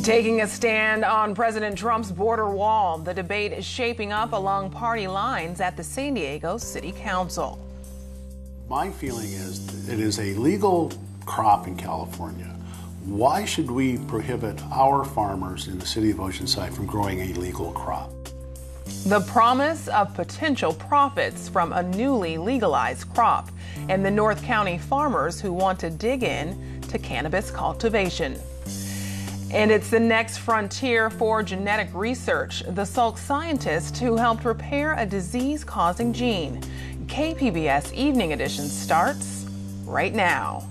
Taking a stand on President Trump's border wall, the debate is shaping up along party lines at the San Diego City Council. My feeling is that it is a legal crop in California. Why should we prohibit our farmers in the city of Oceanside from growing a legal crop? The promise of potential profits from a newly legalized crop and the North County farmers who want to dig in to cannabis cultivation. And it's the next frontier for genetic research. The Salk scientist who helped repair a disease-causing gene. KPBS Evening Edition starts right now.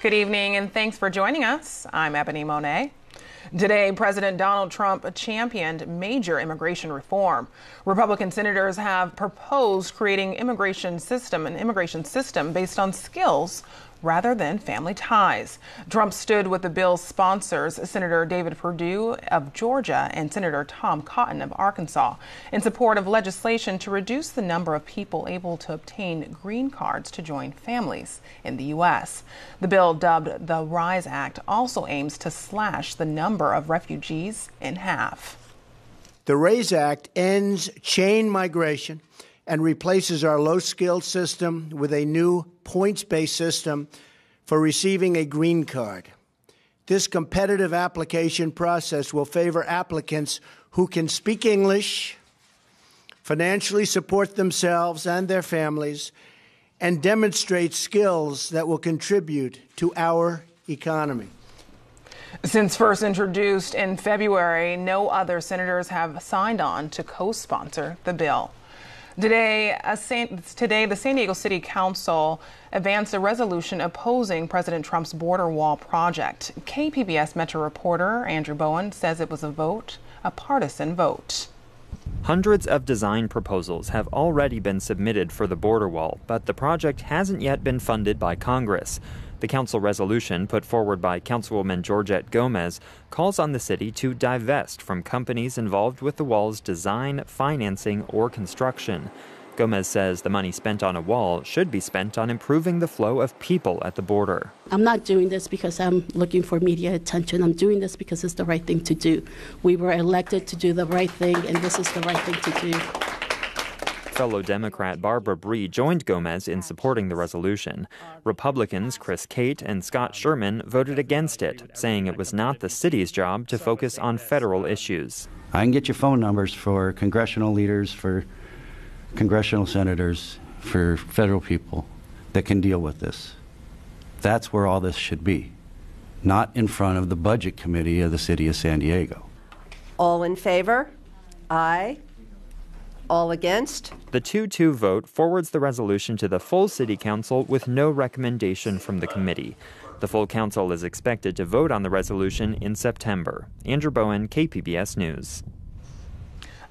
Good evening and thanks for joining us. I'm Ebony Monet. Today, President Donald Trump championed major immigration reform. Republican senators have proposed creating an immigration system based on skills rather than family ties. Trump stood with the bill's sponsors, Senator David Perdue of Georgia and Senator Tom Cotton of Arkansas, in support of legislation to reduce the number of people able to obtain green cards to join families in the U.S. The bill, dubbed the RISE Act, also aims to slash the number of refugees in half. The RISE Act ends chain migration and replaces our low-skilled system with a new points-based system for receiving a green card. This competitive application process will favor applicants who can speak English, financially support themselves and their families, and demonstrate skills that will contribute to our economy. Since first introduced in February, no other senators have signed on to co-sponsor the bill. Today, the San Diego City Council advanced a resolution opposing President Trump's border wall project. KPBS Metro reporter Andrew Bowen says it was a partisan vote. Hundreds of design proposals have already been submitted for the border wall, but the project hasn't yet been funded by Congress. The council resolution, put forward by Councilwoman Georgette Gomez, calls on the city to divest from companies involved with the wall's design, financing, or construction. Gomez says the money spent on a wall should be spent on improving the flow of people at the border. I'm not doing this because I'm looking for media attention. I'm doing this because it's the right thing to do. We were elected to do the right thing, and this is the right thing to do. Fellow Democrat Barbara Bree joined Gomez in supporting the resolution. Republicans Chris Cate and Scott Sherman voted against it, saying it was not the city's job to focus on federal issues. I can get you phone numbers for congressional leaders, for congressional senators, for federal people that can deal with this. That's where all this should be, not in front of the Budget Committee of the City of San Diego. All in favor? Aye. All against? The 2-2 vote forwards the resolution to the full City Council with no recommendation from the committee. The full council is expected to vote on the resolution in September. Andrew Bowen, KPBS News.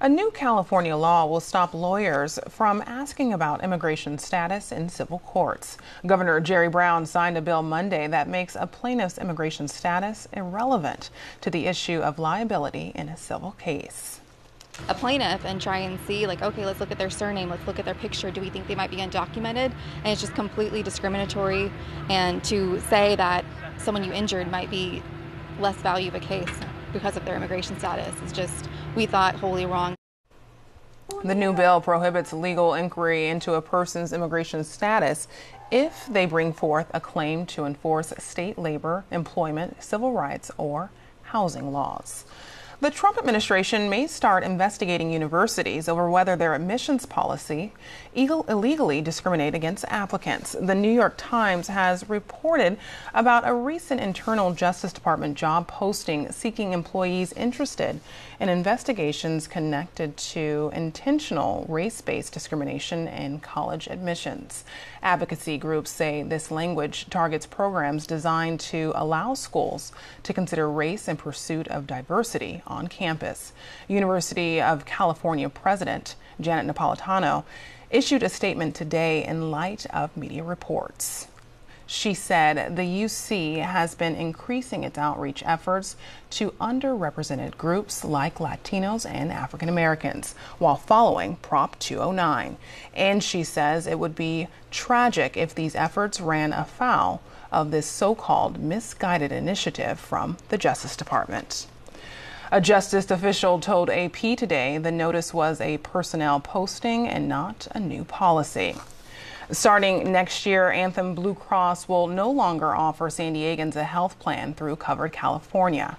A new California law will stop lawyers from asking about immigration status in civil courts. Governor Jerry Brown signed a bill Monday that makes a plaintiff's immigration status irrelevant to the issue of liability in a civil case. A plaintiff and try and see, like, okay, let's look at their surname, let's look at their picture, do we think they might be undocumented? And it's just completely discriminatory, and to say that someone you injured might be less value of a case because of their immigration status is just, we thought, wholly wrong. The new bill prohibits legal inquiry into a person's immigration status if they bring forth a claim to enforce state labor, employment, civil rights, or housing laws. The Trump administration may start investigating universities over whether their admissions policy illegally discriminate against applicants. The New York Times has reported about a recent internal Justice Department job posting seeking employees interested in investigations connected to intentional race-based discrimination in college admissions. Advocacy groups say this language targets programs designed to allow schools to consider race in pursuit of diversity on campus. University of California President Janet Napolitano issued a statement today in light of media reports. She said the UC has been increasing its outreach efforts to underrepresented groups like Latinos and African Americans while following Prop 209. And she says it would be tragic if these efforts ran afoul of this so-called misguided initiative from the Justice Department. A justice official told AP today the notice was a personnel posting and not a new policy. Starting next year, Anthem Blue Cross will no longer offer San Diegans a health plan through Covered California.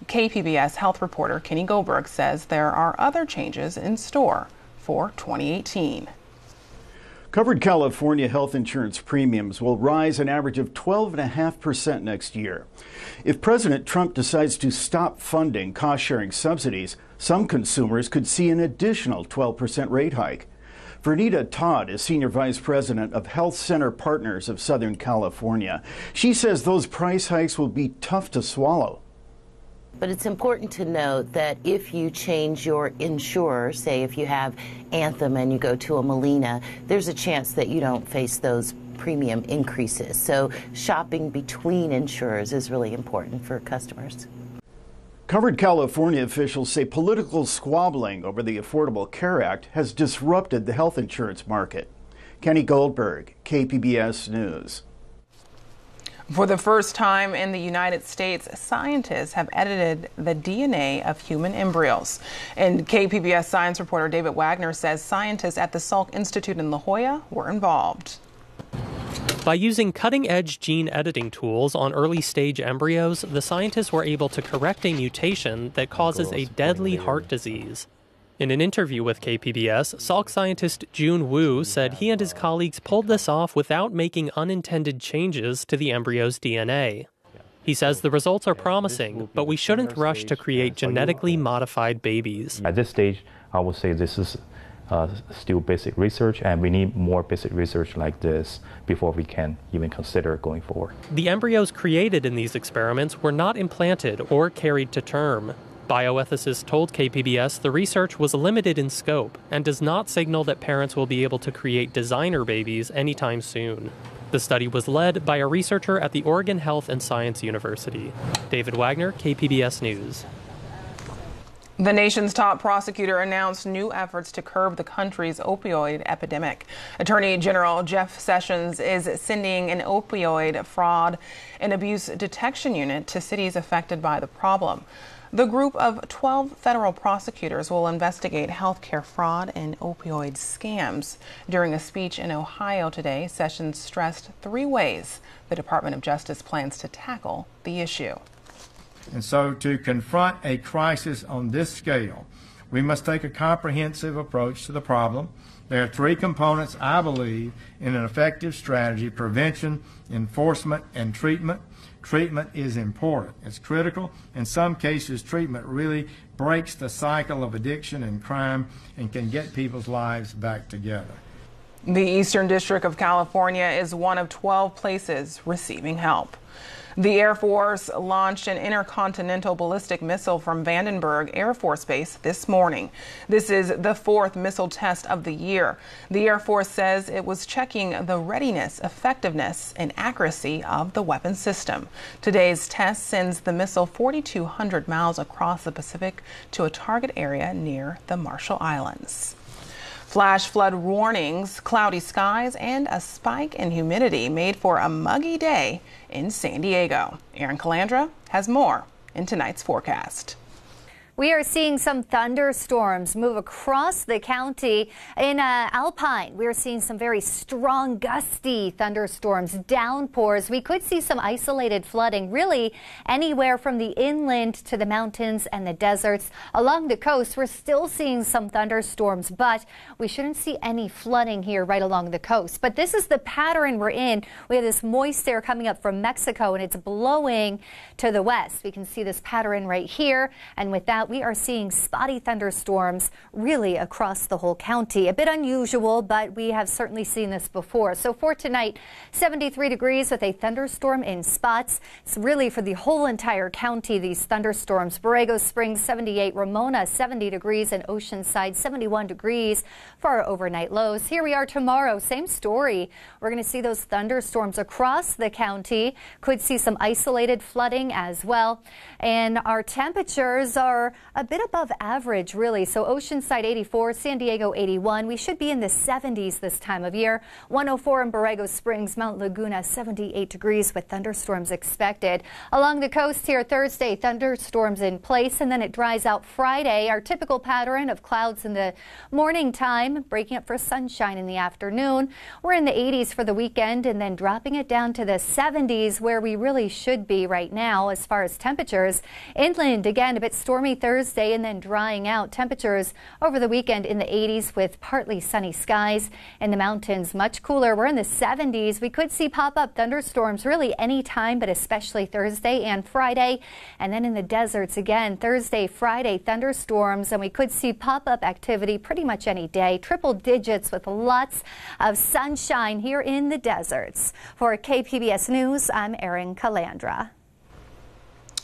KPBS health reporter Kenny Goldberg says there are other changes in store for 2018. Covered California health insurance premiums will rise an average of 12.5% next year. If President Trump decides to stop funding cost-sharing subsidies, some consumers could see an additional 12% rate hike. Vernita Todd is Senior Vice President of Health Center Partners of Southern California. She says those price hikes will be tough to swallow. But it's important to note that if you change your insurer, say if you have Anthem and you go to a Molina, there's a chance that you don't face those premium increases. So shopping between insurers is really important for customers. Covered California officials say political squabbling over the Affordable Care Act has disrupted the health insurance market. Kenny Goldberg, KPBS News. For the first time in the United States, scientists have edited the DNA of human embryos. And KPBS science reporter David Wagner says scientists at the Salk Institute in La Jolla were involved. By using cutting-edge gene editing tools on early-stage embryos, the scientists were able to correct a mutation that causes a deadly heart disease. In an interview with KPBS, Salk scientist Jun Wu said he and his colleagues pulled this off without making unintended changes to the embryo's DNA. He says the results are promising, but we shouldn't rush to create genetically modified babies. At this stage, I would say this is still basic research, and we need more basic research like this before we can even consider going forward. The embryos created in these experiments were not implanted or carried to term. Bioethicists told KPBS the research was limited in scope and does not signal that parents will be able to create designer babies anytime soon. The study was led by a researcher at the Oregon Health and Science University. David Wagner, KPBS News. The nation's top prosecutor announced new efforts to curb the country's opioid epidemic. Attorney General Jeff Sessions is sending an opioid fraud and abuse detection unit to cities affected by the problem. The group of 12 federal prosecutors will investigate healthcare fraud and opioid scams. During a speech in Ohio today, Sessions stressed 3 ways the Department of Justice plans to tackle the issue. And so to confront a crisis on this scale, we must take a comprehensive approach to the problem. There are 3 components, I believe, in an effective strategy: prevention, enforcement, and treatment. Treatment is important. It's critical. In some cases, treatment really breaks the cycle of addiction and crime and can get people's lives back together. The Eastern District of California is one of 12 places receiving help. The Air Force launched an intercontinental ballistic missile from Vandenberg Air Force Base this morning. This is the 4th missile test of the year. The Air Force says it was checking the readiness, effectiveness, and accuracy of the weapon system. Today's test sends the missile 4,200 miles across the Pacific to a target area near the Marshall Islands. Flash flood warnings, cloudy skies, and a spike in humidity made for a muggy day in San Diego. Aaron Calandra has more in tonight's forecast. We are seeing some thunderstorms move across the county. In Alpine, we are seeing some very strong, gusty thunderstorms, downpours. We could see some isolated flooding, really anywhere from the inland to the mountains and the deserts. Along the coast, we're still seeing some thunderstorms, but we shouldn't see any flooding here right along the coast. But this is the pattern we're in. We have this moist air coming up from Mexico, and it's blowing to the west. We can see this pattern right here, and with that, that we are seeing spotty thunderstorms really across the whole county. A bit unusual, but we have certainly seen this before. So for tonight, 73 degrees with a thunderstorm in spots. It's really for the whole entire county, these thunderstorms. Borrego Springs 78, Ramona 70 degrees, and Oceanside 71 degrees for our overnight lows. Here we are tomorrow, same story. We're going to see those thunderstorms across the county. Could see some isolated flooding as well. And our temperatures are a bit above average, really. So Oceanside 84, San Diego 81. We should be in the 70s this time of year. 104 in Borrego Springs, Mount Laguna 78 degrees with thunderstorms expected. Along the coast here Thursday, thunderstorms in place, and then it dries out Friday. Our typical pattern of clouds in the morning time, breaking up for sunshine in the afternoon. We're in the 80s for the weekend and then dropping it down to the 70s where we really should be right now as far as temperatures. Inland, again, a bit stormy Thursday and then drying out. Temperatures over the weekend in the 80s with partly sunny skies. In the mountains, much cooler. We're in the 70s. We could see pop-up thunderstorms really any time, but especially Thursday and Friday. And then in the deserts again, Thursday, Friday, thunderstorms, and we could see pop-up activity pretty much any day. Triple digits with lots of sunshine here in the deserts. For KPBS News, I'm Erin Calandra.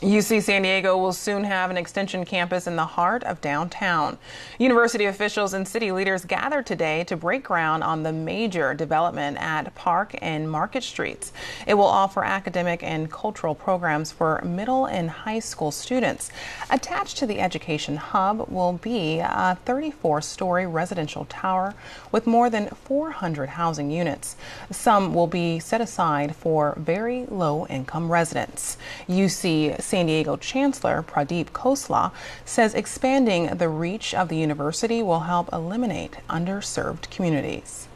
UC San Diego will soon have an extension campus in the heart of downtown. University officials and city leaders gathered today to break ground on the major development at Park and Market Streets. It will offer academic and cultural programs for middle and high school students. Attached to the education hub will be a 34-story residential tower with more than 400 housing units. Some will be set aside for very low-income residents. UC San Diego Chancellor Pradeep Khosla says expanding the reach of the university will help eliminate underserved communities.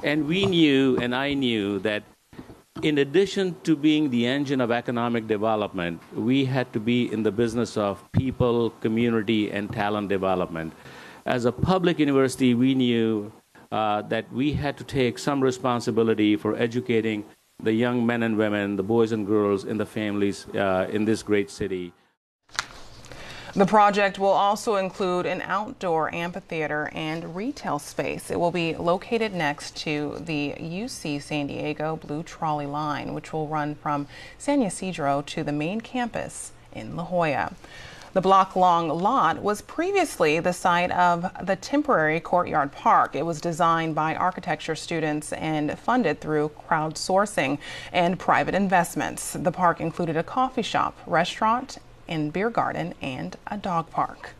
And we knew, and I knew, that in addition to being the engine of economic development, we had to be in the business of people, community, and talent development. As a public university, we knew that we had to take some responsibility for educating the young men and women, the boys and girls in the families in this great city. The project will also include an outdoor amphitheater and retail space. It will be located next to the UC San Diego Blue Trolley line, which will run from San Ysidro to the main campus in La Jolla. The block-long lot was previously the site of the temporary Courtyard Park. It was designed by architecture students and funded through crowdsourcing and private investments. The park included a coffee shop, restaurant, and beer garden, and a dog park.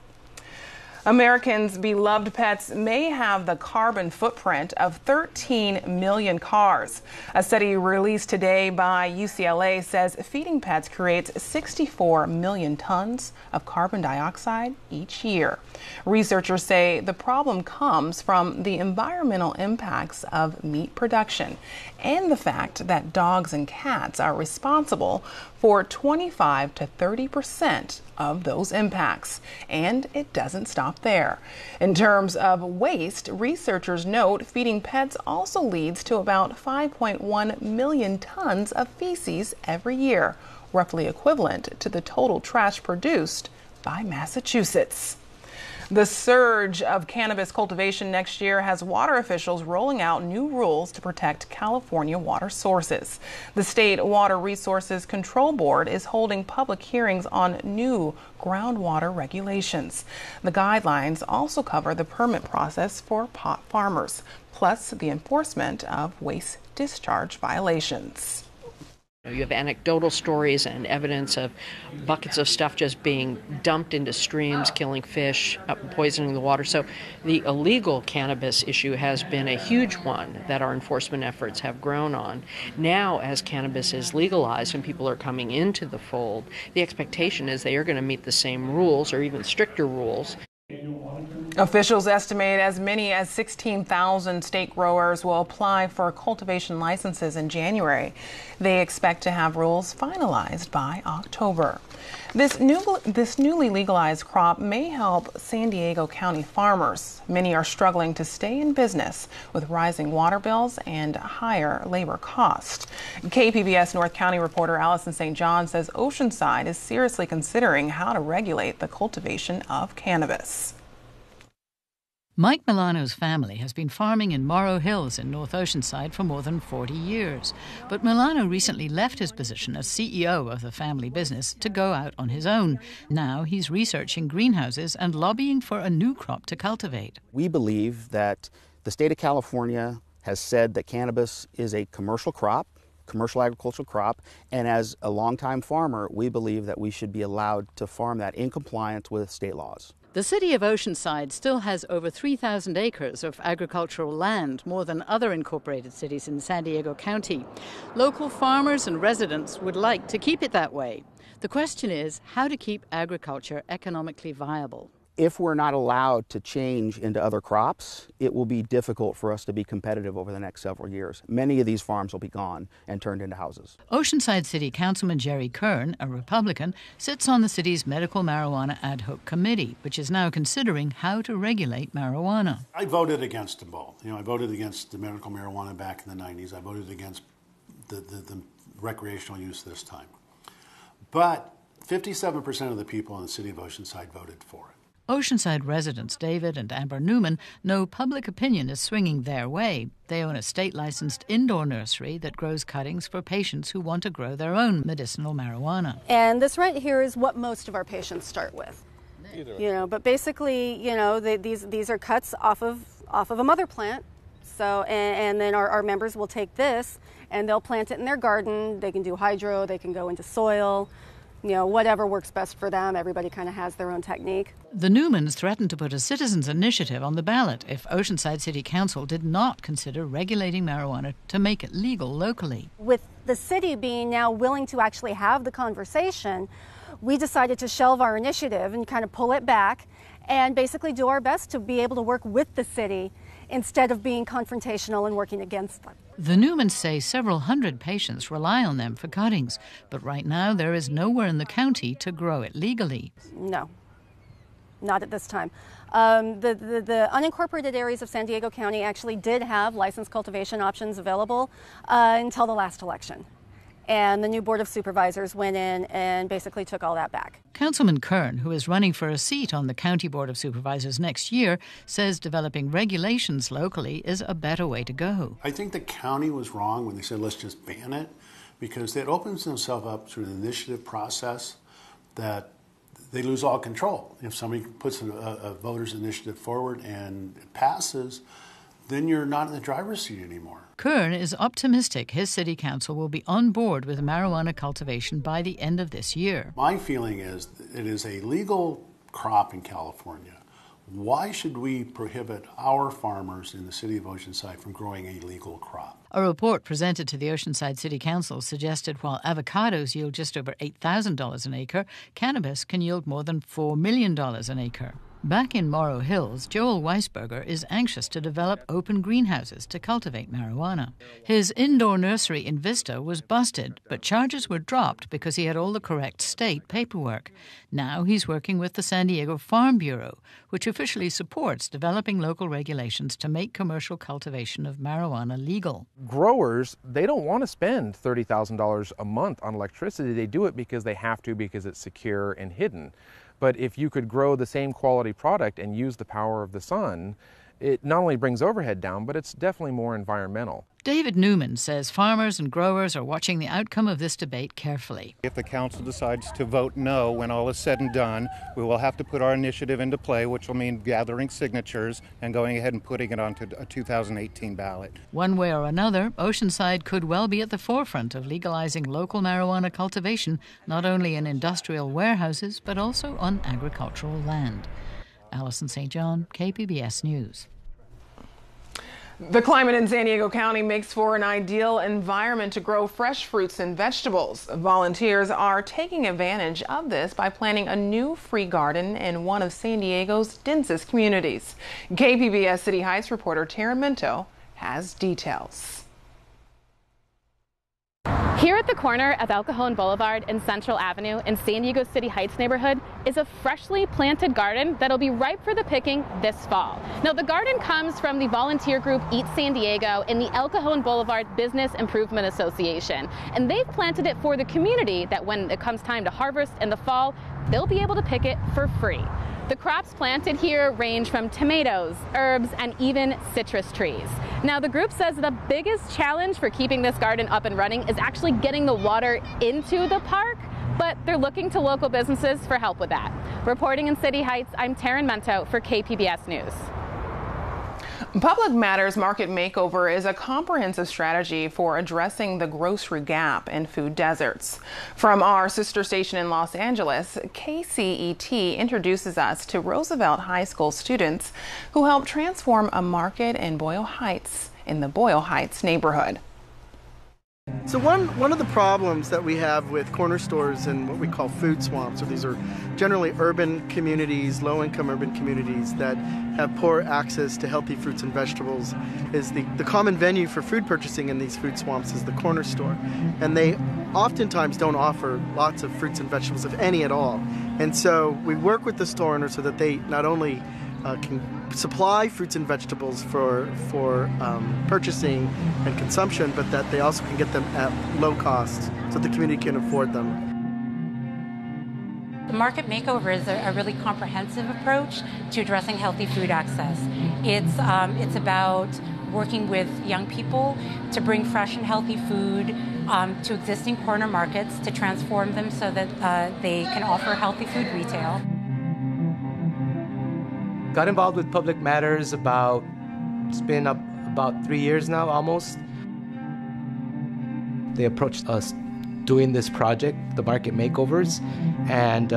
Americans' beloved pets may have the carbon footprint of 13 million cars. A study released today by UCLA says feeding pets creates 64 million tons of carbon dioxide each year. Researchers say the problem comes from the environmental impacts of meat production and the fact that dogs and cats are responsible for 25 to 30% of those impacts. And it doesn't stop there. In terms of waste, researchers note feeding pets also leads to about 5.1 million tons of feces every year, roughly equivalent to the total trash produced by Massachusetts. The surge of cannabis cultivation next year has water officials rolling out new rules to protect California water sources. The State Water Resources Control Board is holding public hearings on new groundwater regulations. The guidelines also cover the permit process for pot farmers, plus the enforcement of waste discharge violations. You have anecdotal stories and evidence of buckets of stuff just being dumped into streams, killing fish, poisoning the water. So the illegal cannabis issue has been a huge one that our enforcement efforts have grown on. Now, as cannabis is legalized and people are coming into the fold, the expectation is they are going to meet the same rules or even stricter rules. Officials estimate as many as 16,000 state growers will apply for cultivation licenses in January. They expect to have rules finalized by October. This newly legalized crop may help San Diego County farmers. Many are struggling to stay in business with rising water bills and higher labor costs. KPBS North County reporter Allison St. John says Oceanside is seriously considering how to regulate the cultivation of cannabis. Mike Milano's family has been farming in Morrow Hills in North Oceanside for more than 40 years. But Milano recently left his position as CEO of the family business to go out on his own. Now he's researching greenhouses and lobbying for a new crop to cultivate. We believe that the state of California has said that cannabis is a commercial crop, commercial agricultural crop, and as a longtime farmer, we believe that we should be allowed to farm that in compliance with state laws. The city of Oceanside still has over 3,000 acres of agricultural land, more than other incorporated cities in San Diego County. Local farmers and residents would like to keep it that way. The question is how to keep agriculture economically viable. If we're not allowed to change into other crops, it will be difficult for us to be competitive over the next several years. Many of these farms will be gone and turned into houses. Oceanside City Councilman Jerry Kern, a Republican, sits on the city's medical marijuana ad hoc committee, which is now considering how to regulate marijuana. I voted against them both. I voted against the medical marijuana back in the 90s. I voted against the recreational use this time. But 57% of the people in the city of Oceanside voted for it. Oceanside residents David and Amber Newman know public opinion is swinging their way. They own a state-licensed indoor nursery that grows cuttings for patients who want to grow their own medicinal marijuana. And this right here is what most of our patients start with. But basically, these are cuts off of a mother plant. So, and then our members will take this and they'll plant it in their garden. They can do hydro, they can go into soil. Whatever works best for them. Everybody kind of has their own technique. The Newmans threatened to put a citizens' initiative on the ballot if Oceanside City Council did not consider regulating marijuana to make it legal locally. With the city being now willing to actually have the conversation, we decided to shelve our initiative and kind of pull it back and basically do our best to be able to work with the city instead of being confrontational and working against them. The Newmans say several hundred patients rely on them for cuttings, but right now there is nowhere in the county to grow it legally. No, not at this time. The unincorporated areas of San Diego County actually did have licensed cultivation options available until the last election. And the new Board of Supervisors went in and basically took all that back. Councilman Kern, who is running for a seat on the County Board of Supervisors next year, says developing regulations locally is a better way to go. I think the county was wrong when they said let's just ban it, because it opens themselves up through the initiative process that they lose all control. If somebody puts a voter's initiative forward and it passes, then you're not in the driver's seat anymore. Kern is optimistic his city council will be on board with marijuana cultivation by the end of this year. My feeling is it is a legal crop in California. Why should we prohibit our farmers in the city of Oceanside from growing a legal crop? A report presented to the Oceanside City Council suggested while avocados yield just over $8,000 an acre, cannabis can yield more than $4 million an acre. Back in Morrow Hills, Joel Weisberger is anxious to develop open greenhouses to cultivate marijuana. His indoor nursery in Vista was busted, but charges were dropped because he had all the correct state paperwork. Now he's working with the San Diego Farm Bureau, which officially supports developing local regulations to make commercial cultivation of marijuana legal. Growers, they don't want to spend $30,000 a month on electricity. They do it because they have to, because it's secure and hidden. But if you could grow the same quality product and use the power of the sun, it not only brings overhead down, but it's definitely more environmental. David Newman says farmers and growers are watching the outcome of this debate carefully. If the council decides to vote no when all is said and done, we will have to put our initiative into play, which will mean gathering signatures and going ahead and putting it onto a 2018 ballot. One way or another, Oceanside could well be at the forefront of legalizing local marijuana cultivation, not only in industrial warehouses, but also on agricultural land. Allison St. John, KPBS News. The climate in San Diego County makes for an ideal environment to grow fresh fruits and vegetables. Volunteers are taking advantage of this by planting a new free garden in one of San Diego's densest communities. KPBS City Heights reporter Taryn Minto has details. Here at the corner of El Cajon Boulevard and Central Avenue in San Diego City Heights neighborhood is a freshly planted garden that'll be ripe for the picking this fall. Now, the garden comes from the volunteer group Eat San Diego and the El Cajon Boulevard Business Improvement Association. And they've planted it for the community that when it comes time to harvest in the fall, they'll be able to pick it for free. The crops planted here range from tomatoes, herbs, and even citrus trees. Now, the group says the biggest challenge for keeping this garden up and running is actually getting the water into the park, but they're looking to local businesses for help with that. Reporting in City Heights, I'm Taryn Minto for KPBS News. Public Matters Market Makeover is a comprehensive strategy for addressing the grocery gap in food deserts. From our sister station in Los Angeles, KCET introduces us to Roosevelt High School students who helped transform a market in Boyle Heights, in the Boyle Heights neighborhood. So one of the problems that we have with corner stores and what we call food swamps, so these are generally urban communities, low-income urban communities that have poor access to healthy fruits and vegetables, is the common venue for food purchasing in these food swamps is the corner store. And they oftentimes don't offer lots of fruits and vegetables, if any at all. And so we work with the store owner so that they not only can supply fruits and vegetables for purchasing and consumption, but that they also can get them at low cost so the community can afford them. The Market Makeover is a really comprehensive approach to addressing healthy food access. It's about working with young people to bring fresh and healthy food to existing corner markets to transform them so that they can offer healthy food retail. Got involved with Public Matters it's been about 3 years now, almost. They approached us doing this project, the Market Makeovers, and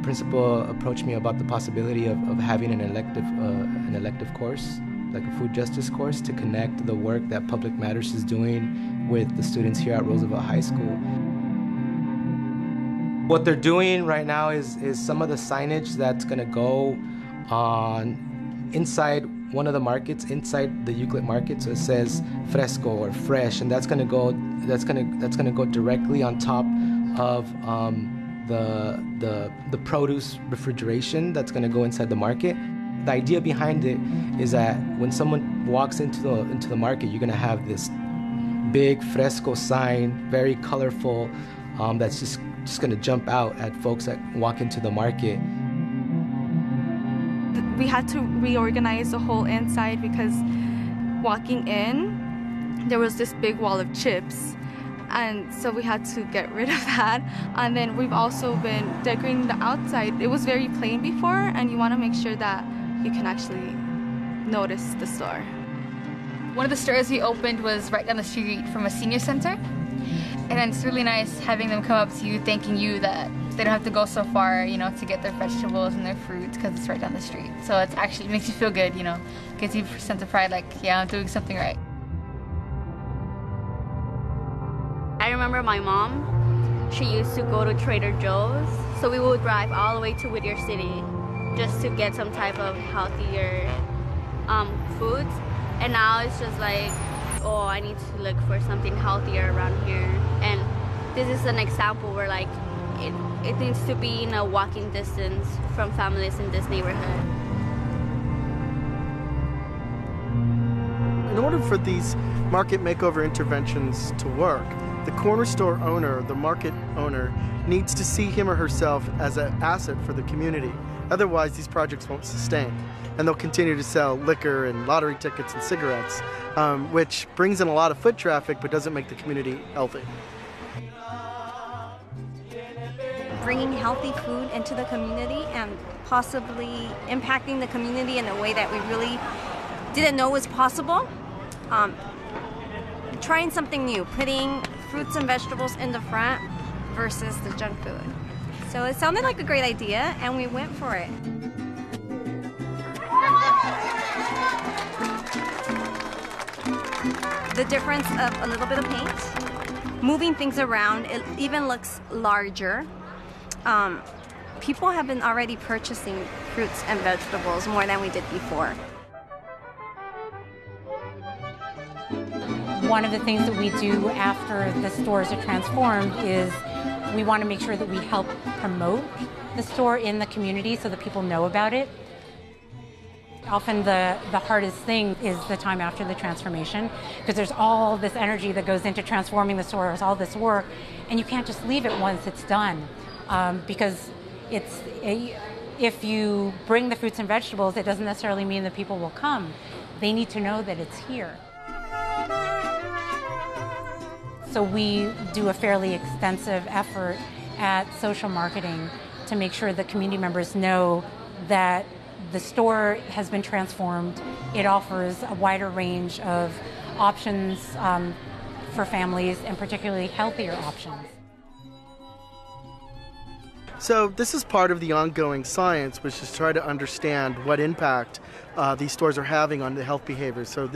principal approached me about the possibility of having an elective course, like a food justice course, to connect the work that Public Matters is doing with the students here at Roosevelt High School. What they're doing right now is some of the signage that's going to go on inside one of the markets, inside the Euclid market, so it says fresco or fresh, and that's going to go directly on top of the produce refrigeration that's going to go inside the market. The idea behind it is that when someone walks into the market, you're going to have this big fresco sign, very colorful, that's just going to jump out at folks that walk into the market. We had to reorganize the whole inside because walking in, there was this big wall of chips, and so we had to get rid of that. And then we've also been decorating the outside. It was very plain before, and you want to make sure that you can actually notice the store. One of the stores we opened was right down the street from a senior center, and it's really nice having them come up to you thanking you that they don't have to go so far, to get their vegetables and their fruits because it's right down the street. So it makes you feel good, gives you a sense of pride, like, yeah, I'm doing something right. I remember my mom, she used to go to Trader Joe's, so we would drive all the way to Whittier City just to get some type of healthier foods. And now it's just like, oh, I need to look for something healthier around here. And this is an example where it needs to be in a walking distance from families in this neighborhood. In order for these market makeover interventions to work, the corner store owner, the market owner, needs to see him or herself as an asset for the community. Otherwise, these projects won't sustain. And they'll continue to sell liquor and lottery tickets and cigarettes, which brings in a lot of foot traffic but doesn't make the community healthy. Bringing healthy food into the community and possibly impacting the community in a way that we really didn't know was possible. Trying something new, putting fruits and vegetables in the front versus the junk food. So it sounded like a great idea, and we went for it. the difference of a little bit of paint, moving things around. It even looks larger. People have been already purchasing fruits and vegetables more than we did before. One of the things that we do after the stores are transformed is we want to make sure that we help promote the store in the community so that people know about it. Often the hardest thing is the time after the transformation, because there's all this energy that goes into transforming the store, there's all this work, and you can't just leave it once it's done. Because if you bring the fruits and vegetables, it doesn't necessarily mean that people will come. They need to know that it's here. So we do a fairly extensive effort at social marketing to make sure that community members know that the store has been transformed. It offers a wider range of options for families, and particularly healthier options. So this is part of the ongoing science, which is to try to understand what impact these stores are having on the health behaviors. So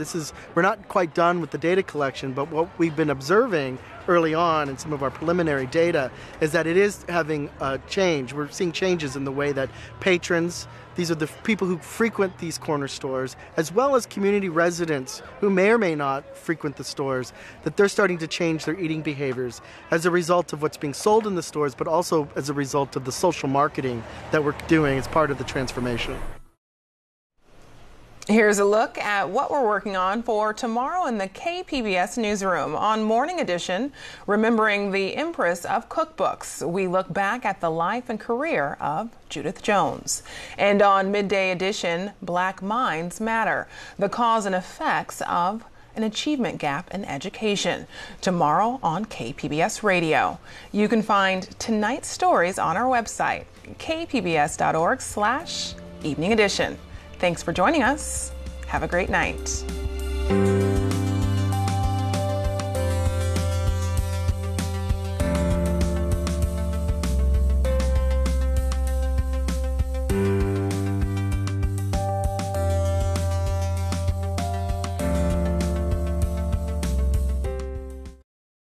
we're not quite done with the data collection, but what we've been observing early on in some of our preliminary data is that it is having a change. We're seeing changes in the way that patrons, these are the people who frequent these corner stores, as well as community residents who may or may not frequent the stores, that they're starting to change their eating behaviors as a result of what's being sold in the stores, but also as a result of the social marketing that we're doing as part of the transformation. Here's a look at what we're working on for tomorrow in the KPBS newsroom. On Morning Edition, remembering the Empress of Cookbooks, we look back at the life and career of Judith Jones. And on Midday Edition, Black Minds Matter, the cause and effects of an achievement gap in education. Tomorrow on KPBS Radio. You can find tonight's stories on our website, kpbs.org/evening edition. Thanks for joining us. Have a great night.